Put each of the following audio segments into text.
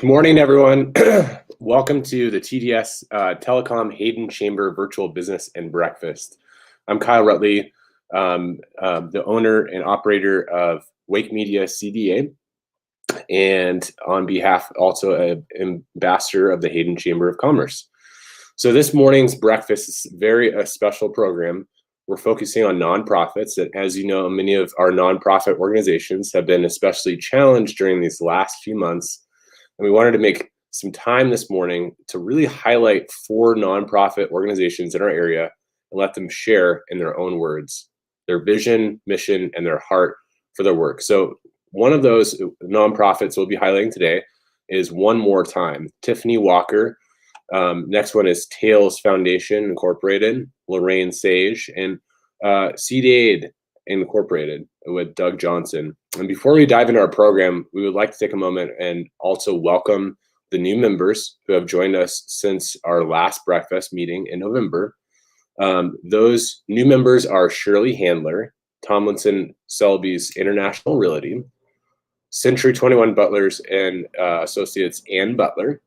Good morning, everyone. Welcome to the TDS Telecom Hayden Chamber Virtual Business and Breakfast. I'm Kyle Rutley, the owner and operator of Wake Media CDA, and on behalf also an ambassador of the Hayden Chamber of Commerce. So this morning's breakfast is a special program. We're focusing on nonprofits that, as you know, many of our nonprofit organizations have been especially challenged during these last few months. And we wanted to make some time this morning to really highlight 4 nonprofit organizations in our area and let them share in their own words their vision, mission, and their heart for their work. So one of those nonprofits we'll be highlighting today is One More Time. Tiffany Walker. Next one is Tales Foundation Incorporated, Lorraine Sage, and Seed Aid Incorporated with Doug Johnson. And before we dive into our program, we would like to take a moment and also welcome the new members who have joined us since our last breakfast meeting in November. Those new members are Shirley Handler, Tomlinson Selby's International Realty, Century 21 Butlers and Associates Ann Butler,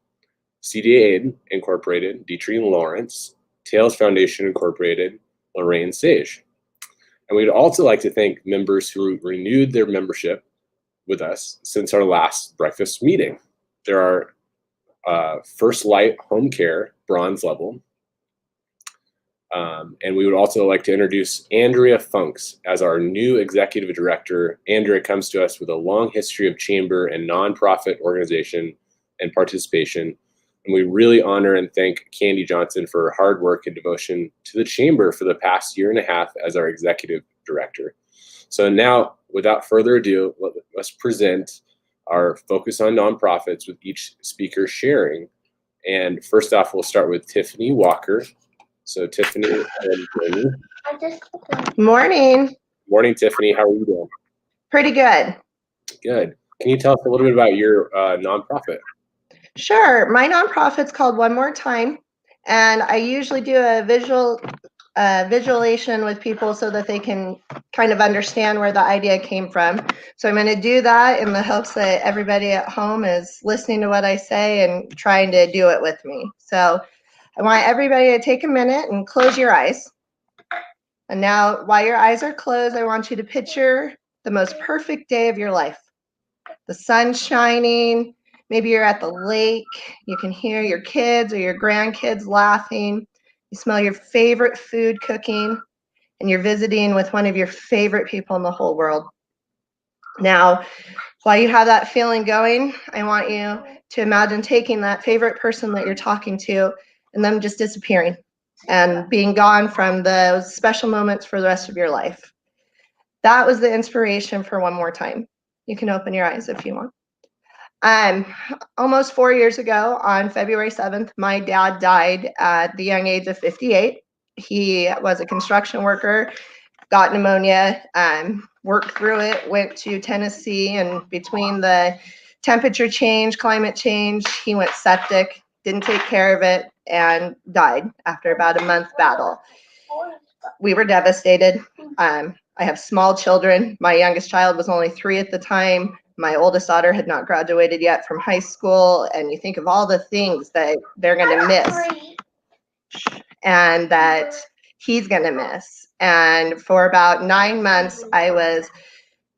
CDA Aid Incorporated, Dietrich Lawrence, Tales Foundation Incorporated, Lorraine Sage. And we'd also like to thank members who renewed their membership with us since our last breakfast meeting. There are First Light Home Care, bronze level. And we would also like to introduce Andrea Funks as our new executive director. Andrea comes to us with a long history of chamber and nonprofit organization and participation. And we really honor and thank Candy Johnson for her hard work and devotion to the chamber for the past year and a half as our executive director. So now, without further ado, let's present our focus on nonprofits with each speaker sharing. And first off, we'll start with Tiffany Walker. So Tiffany and Jamie. Morning. Morning, Tiffany. How are you doing? Pretty good. Good. Can you tell us a little bit about your nonprofit? Sure. My nonprofit's called One More Time, and I usually do a visualization with people so that they can kind of understand where the idea came from. So I'm going to do that in the hopes that everybody at home is listening to what I say and trying to do it with me. So I want everybody to take a minute and close your eyes. And now, while your eyes are closed, I want you to picture the most perfect day of your life. The sun shining. Maybe you're at the lake, you can hear your kids or your grandkids laughing, you smell your favorite food cooking, and you're visiting with one of your favorite people in the whole world. Now, while you have that feeling going, I want you to imagine taking that favorite person that you're talking to and them just disappearing and being gone from those special moments for the rest of your life. That was the inspiration for One More Time. You can open your eyes if you want. Almost 4 years ago, on February 7th, my dad died at the young age of 58. He was a construction worker, got pneumonia, worked through it, went to Tennessee, and between the temperature change, climate change, he went septic, didn't take care of it, and died after about a month battle. We were devastated. I have small children. My youngest child was only 3 at the time. My oldest daughter had not graduated yet from high school, and you think of all the things that they're going to miss and that he's going to miss. And for about 9 months, I was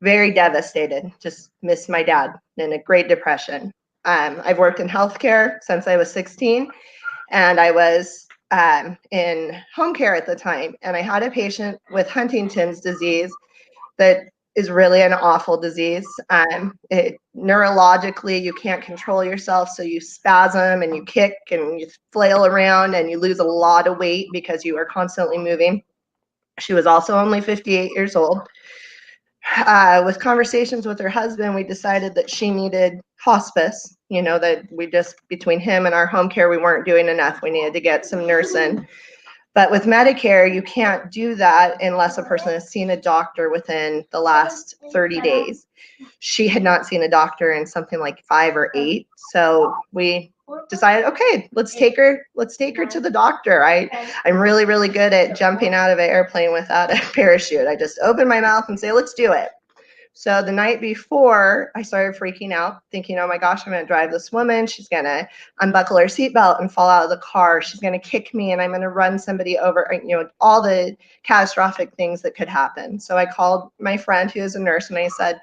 very devastated, just missed my dad in a Great Depression. I've worked in healthcare since I was 16, and I was in home care at the time, and I had a patient with Huntington's disease that is really an awful disease. Neurologically, you can't control yourself, so you spasm and you kick and you flail around and you lose a lot of weight because you are constantly moving. She was also only 58 years old. With conversations with her husband, we decided that she needed hospice, that we just, between him and our home care, we weren't doing enough. We needed to get some nursing. But with Medicare, you can't do that unless a person has seen a doctor within the last 30 days. She had not seen a doctor in something like 5 or 8. So we decided, okay, let's take her to the doctor. I'm really, really good at jumping out of an airplane without a parachute. I just open my mouth and say, let's do it. So the night before, I started freaking out, thinking, oh my gosh, I'm going to drive this woman. She's going to unbuckle her seatbelt and fall out of the car. She's going to kick me and I'm going to run somebody over, all the catastrophic things that could happen. So I called my friend who is a nurse and I said,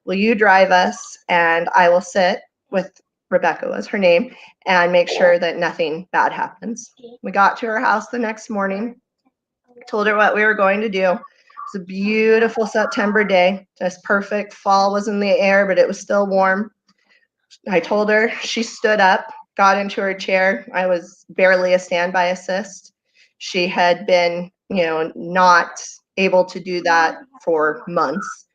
will you drive us and I will sit with Rebecca was her name and make sure that nothing bad happens. We got to her house the next morning, told her what we were going to do. It's a beautiful September day, just perfect. Fall was in the air, but it was still warm. I told her, she stood up, got into her chair. I was barely a standby assist. She had been, not able to do that for months.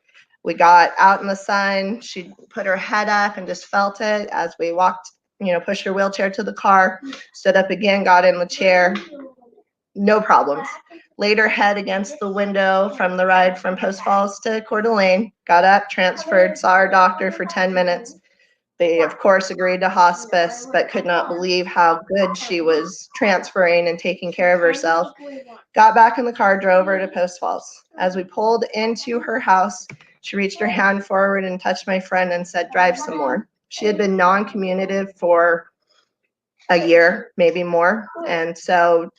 We got out in the sun. She put her head up and just felt it as we walked, pushed her wheelchair to the car, stood up again, got in the chair. No problems. Laid her head against the window from the ride from Post Falls to Coeur d'Alene, got up, transferred, saw our doctor for 10 minutes. They, of course, agreed to hospice, but could not believe how good she was transferring and taking care of herself. Got back in the car, drove her to Post Falls. As we pulled into her house, she reached her hand forward and touched my friend and said, drive some more. She had been non-communicative for a year, maybe more. And so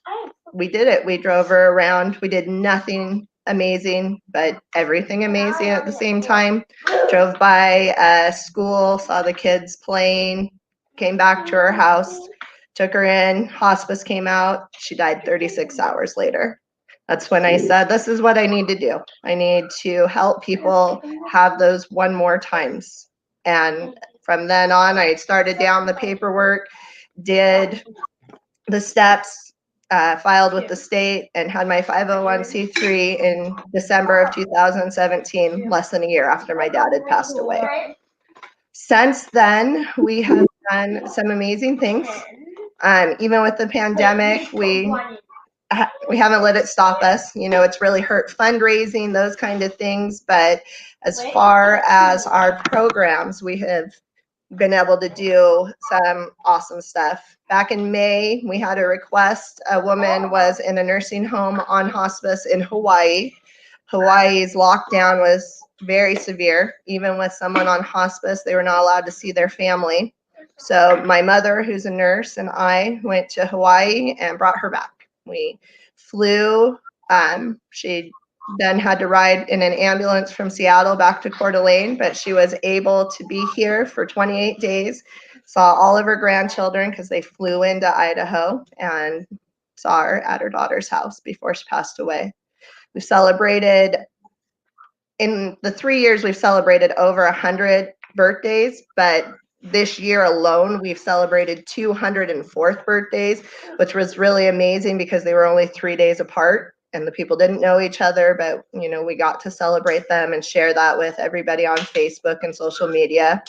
we did it. We drove her around. We did nothing amazing, but everything amazing at the same time. Drove by a school, saw the kids playing, came back to her house, took her in, hospice came out. She died 36 hours later. That's when I said, this is what I need to do. I need to help people have those one more times. And from then on, I started down the paperwork, did the steps, filed with the state, and had my 501c3 in December of 2017, less than a year after my dad had passed away. Since then, we have done some amazing things. Even with the pandemic, we haven't let it stop us. It's really hurt fundraising, those kind of things. But as far as our programs, we have been able to do some awesome stuff. Back in May, we had a request. A woman was in a nursing home on hospice in Hawaii. Hawaii's lockdown was very severe. Even with someone on hospice, they were not allowed to see their family. So my mother, who's a nurse, and I went to Hawaii and brought her back. We flew. She then had to ride in an ambulance from Seattle back to Coeur d'Alene, but she was able to be here for 28 days, saw all of her grandchildren because they flew into Idaho, and saw her at her daughter's house before she passed away. We celebrated, in the 3 years, we've celebrated over 100 birthdays, but this year alone, we've celebrated 204th birthdays, which was really amazing because they were only 3 days apart. And the people didn't know each other, but we got to celebrate them and share that with everybody on Facebook and social media.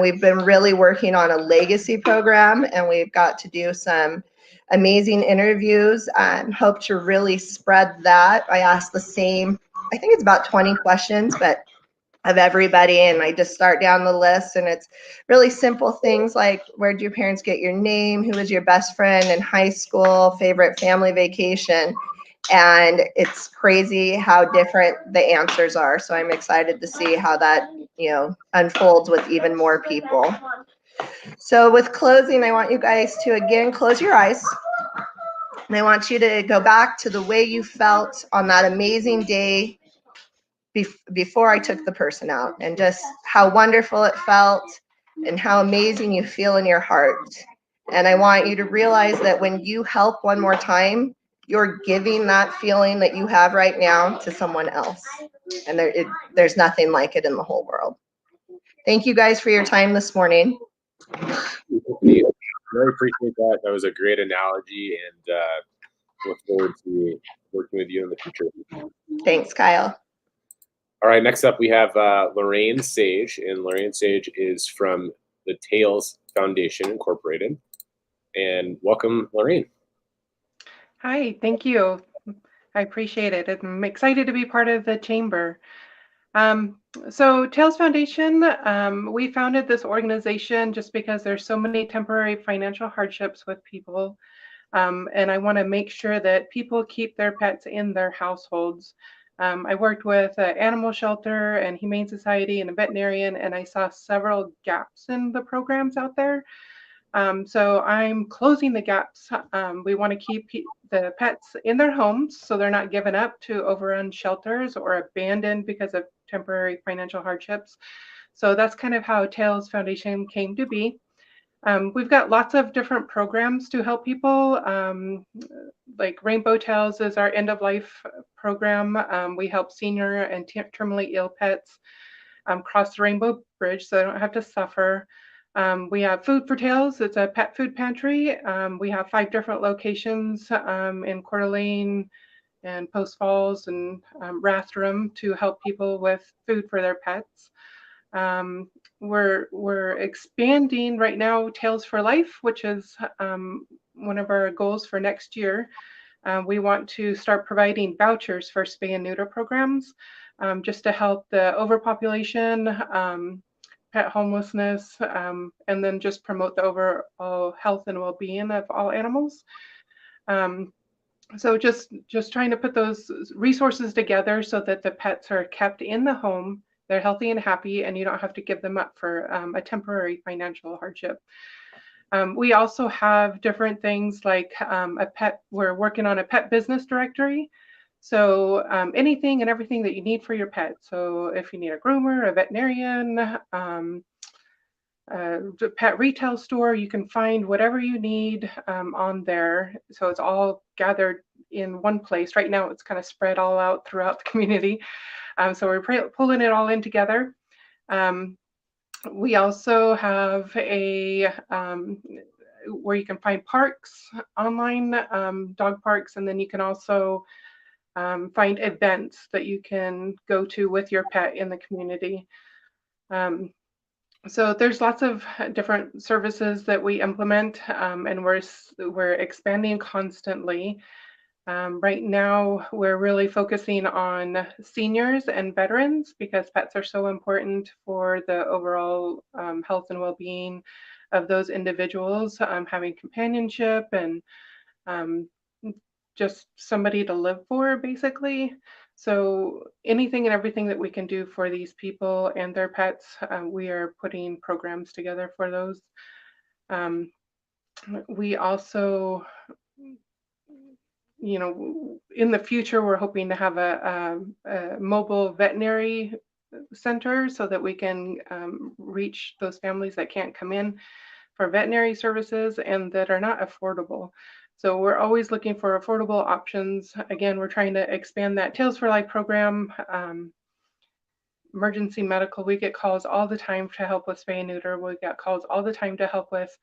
We've been really working on a legacy program, and we've got to do some amazing interviews and hope to really spread that. I asked the same, I think it's about 20 questions, but of everybody, and I just start down the list, and it's really simple things like, where did your parents get your name? Who was your best friend in high school? Favorite family vacation? And it's crazy how different the answers are. So I'm excited to see how that, unfolds with even more people. So with closing, I want you guys to, again, close your eyes. And I want you to go back to the way you felt on that amazing day before I took the person out, and just how wonderful it felt and how amazing you feel in your heart. And I want you to realize that when you help one more time, you're giving that feeling that you have right now to someone else. And there's nothing like it in the whole world. Thank you guys for your time this morning. Really appreciate that. That was a great analogy, and look forward to working with you in the future. Thanks, Kyle. All right, next up we have Lorraine Sage, and Lorraine Sage is from the Tales Foundation Incorporated. And welcome, Lorraine. Hi, thank you. I appreciate it. I'm excited to be part of the chamber. So Tales Foundation, we founded this organization just because there's so many temporary financial hardships with people. And I want to make sure that people keep their pets in their households. I worked with an animal shelter and humane society and a veterinarian, and I saw several gaps in the programs out there. So I'm closing the gaps. We want to keep the pets in their homes so they're not given up to overrun shelters or abandoned because of temporary financial hardships. So that's kind of how Tails Foundation came to be. We've got lots of different programs to help people. Like Rainbow Tails is our end of life program. We help senior and terminally ill pets cross the Rainbow Bridge so they don't have to suffer. We have Food for Tails. It's a pet food pantry. We have 5 different locations in Coeur d'Alene and Post Falls and Rathdrum to help people with food for their pets. We're expanding right now Tails for Life, which is one of our goals for next year. We want to start providing vouchers for spay and neuter programs just to help the overpopulation, pet homelessness, and then just promote the overall health and well-being of all animals. So just trying to put those resources together so that the pets are kept in the home, they're healthy and happy, and you don't have to give them up for a temporary financial hardship. We also have different things like we're working on a pet business directory. So anything and everything that you need for your pet. So if you need a groomer, a veterinarian, a pet retail store, you can find whatever you need on there. So it's all gathered in one place. Right now it's kind of spread all out throughout the community. So we're pulling it all in together. We also have a where you can find parks online, dog parks, and then you can also find events that you can go to with your pet in the community. So there's lots of different services that we implement, and we're expanding constantly. Right now, we're really focusing on seniors and veterans because pets are so important for the overall health and well-being of those individuals, having companionship and just somebody to live for, basically. So anything and everything that we can do for these people and their pets, we are putting programs together for those. We also, in the future, we're hoping to have a mobile veterinary center so that we can reach those families that can't come in for veterinary services and that are not affordable. So we're always looking for affordable options. Again, we're trying to expand that Tails for Life program. Emergency medical, we get calls all the time to help with spay and neuter. We get calls all the time to help with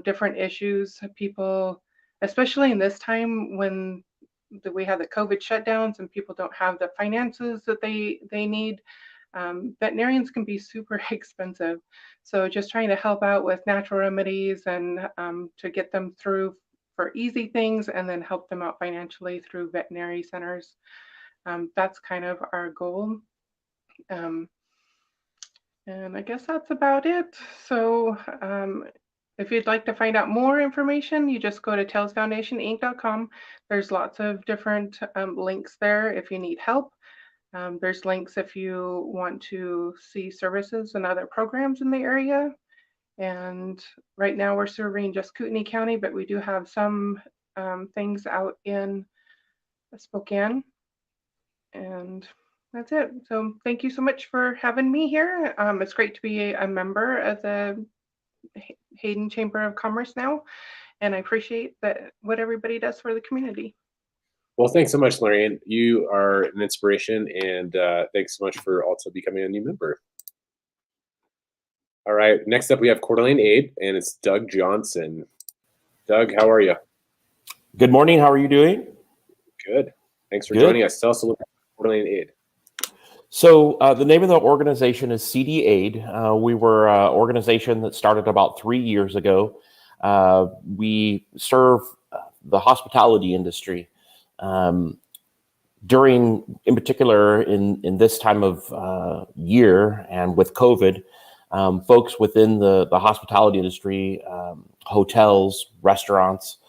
different issues. People, especially in this time when we have the COVID shutdowns and people don't have the finances that they need, veterinarians can be super expensive. So just trying to help out with natural remedies and to get them through for easy things and then help them out financially through veterinary centers. That's kind of our goal. And I guess that's about it. So if you'd like to find out more information, you just go to tailsfoundationinc.com. There's lots of different links there if you need help. There's links if you want to see services and other programs in the area. And right now we're serving just Kootenai County, but we do have some things out in Spokane. And that's it. So thank you so much for having me here. It's great to be a member of the Hayden Chamber of Commerce now, and I appreciate what everybody does for the community. Well, thanks so much, Lorraine. You are an inspiration, and thanks so much for also becoming a new member. All right, next up we have Coeur d'Alene Aid, and it's Doug Johnson. Doug, how are you? Good morning. How are you doing? Good. Thanks for joining us. Tell us a little bit about Coeur d'Alene Aid. So the name of the organization is CD Aid. We were an organization that started about 3 years ago. We serve the hospitality industry. During, in particular, in this time of year and with COVID, folks within the hospitality industry, hotels, restaurants,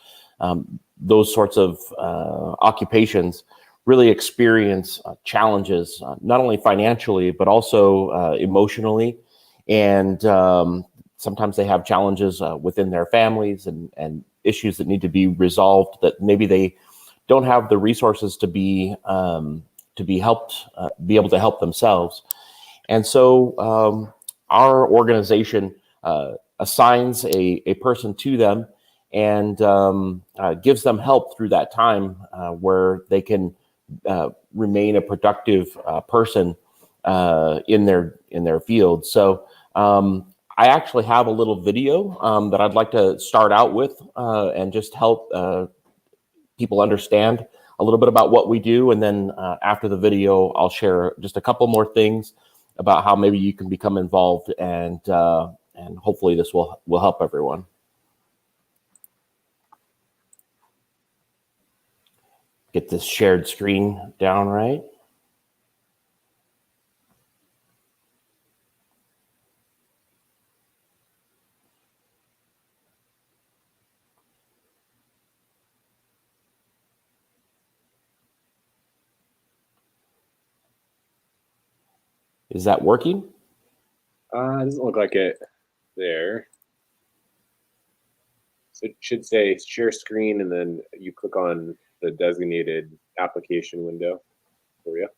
those sorts of occupations really experience challenges, not only financially, but also emotionally. And sometimes they have challenges within their families and issues that need to be resolved that maybe they don't have the resources to be helped, be able to help themselves. And so our organization assigns a person to them and gives them help through that time where they can remain a productive person in their field. So I actually have a little video that I'd like to start out with and just help people understand a little bit about what we do. And then after the video, I'll share just a couple more things about how maybe you can become involved, and hopefully this will help everyone. Get this shared screen down right. Is that working? It doesn't look like it there. So it should say share screen, and then you click on the designated application window for you.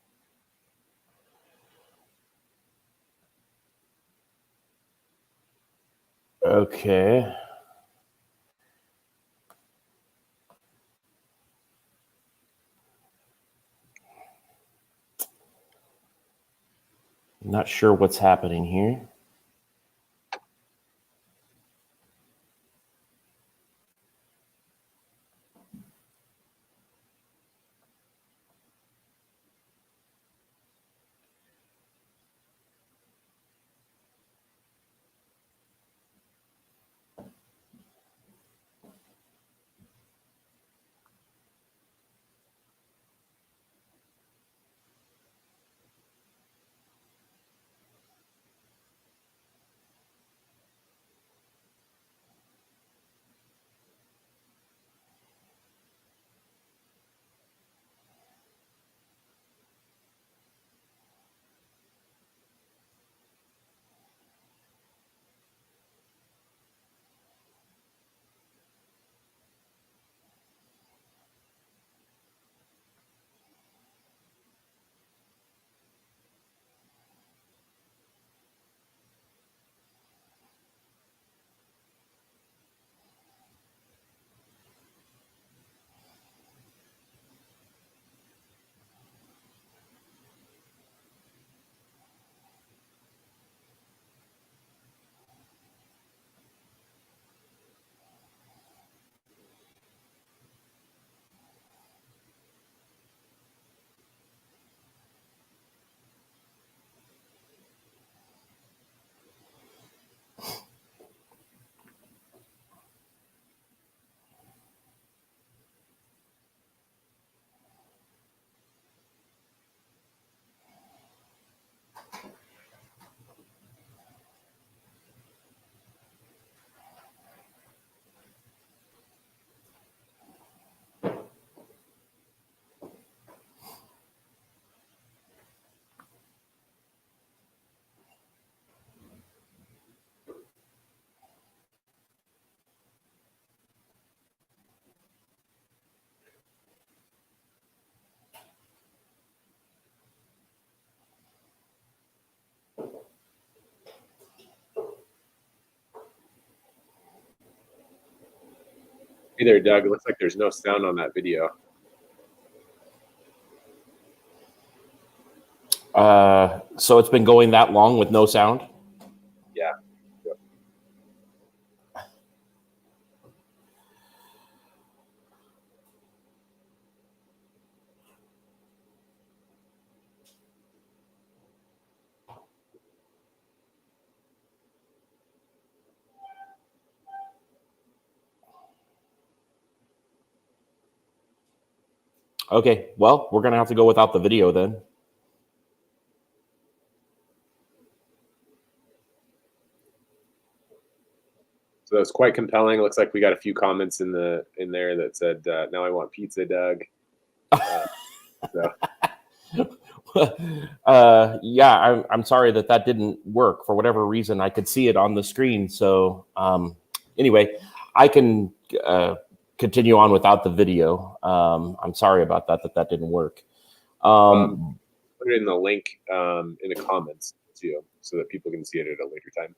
Okay. Not sure what's happening here. Hey there, Doug. It looks like there's no sound on that video. So it's been going that long with no sound? Yeah. Yep. Okay, well, we're going to have to go without the video then. So that's quite compelling. It looks like we got a few comments in there that said, "Now I want pizza, Doug." So. Yeah, I'm sorry that didn't work for whatever reason. I could see it on the screen. So anyway, I can continue on without the video. I'm sorry about that didn't work. Put it in the link in the comments too, so that people can see it at a later time.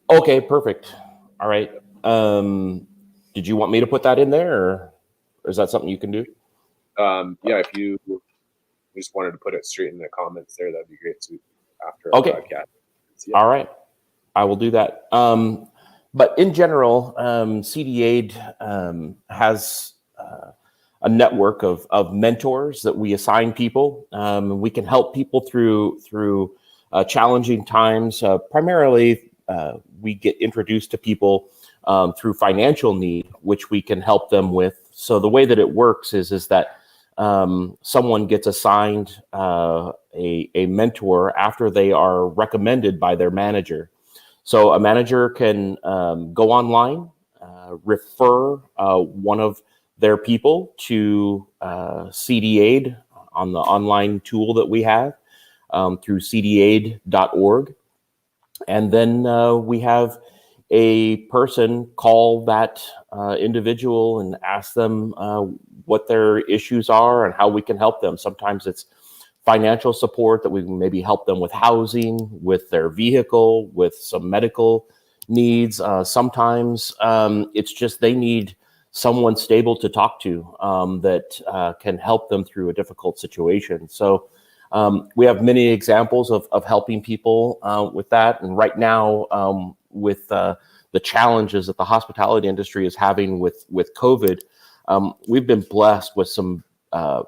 Okay, perfect. All right. Did you want me to put that in there, or is that something you can do? Yeah, if you just wanted to put it straight in the comments there, that'd be great too. After Okay. our podcast. All right, I will do that. But in general, CD Aid has a network of mentors that we assign people. We can help people through challenging times. Primarily, we get introduced to people through financial need, which we can help them with. So the way that it works is that someone gets assigned a mentor after they are recommended by their manager. So a manager can go online, refer one of their people to CD Aid on the online tool that we have through cdaid.org. And then we have a person call that individual and ask them what their issues are and how we can help them. Sometimes it's financial support that we can maybe help them with housing, with their vehicle, with some medical needs. Sometimes it's just they need someone stable to talk to that can help them through a difficult situation. So we have many examples of helping people with that. And right now, with the challenges that the hospitality industry is having with COVID, we've been blessed with some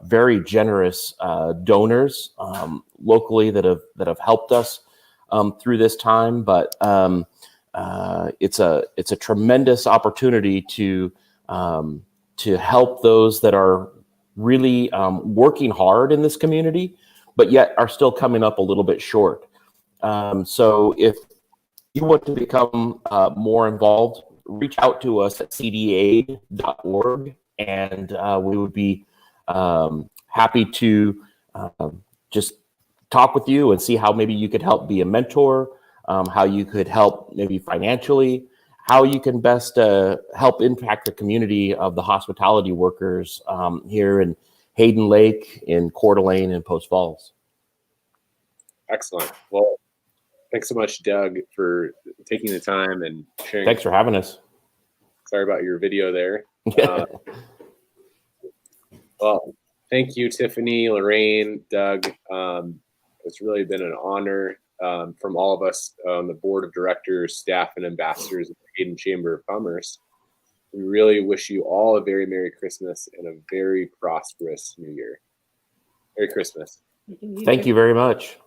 very generous donors locally that have helped us through this time. But it's a tremendous opportunity to help those that are really working hard in this community, but yet are still coming up a little bit short. So if you want to become more involved, reach out to us at cdaid.org, and we would be happy to just talk with you and see how maybe you could help be a mentor, how you could help maybe financially, how you can best help impact the community of the hospitality workers here in Hayden Lake, in Coeur d'Alene, and Post Falls. Excellent. Well, thanks so much, Doug, for taking the time and sharing. Thanks for having us. Sorry about your video there. Well, thank you, Tiffany, Lorraine, Doug. It's really been an honor from all of us on the board of directors, staff, and ambassadors of the Hayden Chamber of Commerce. We really wish you all a very Merry Christmas and a very prosperous New Year. Merry Christmas. Thank you very much.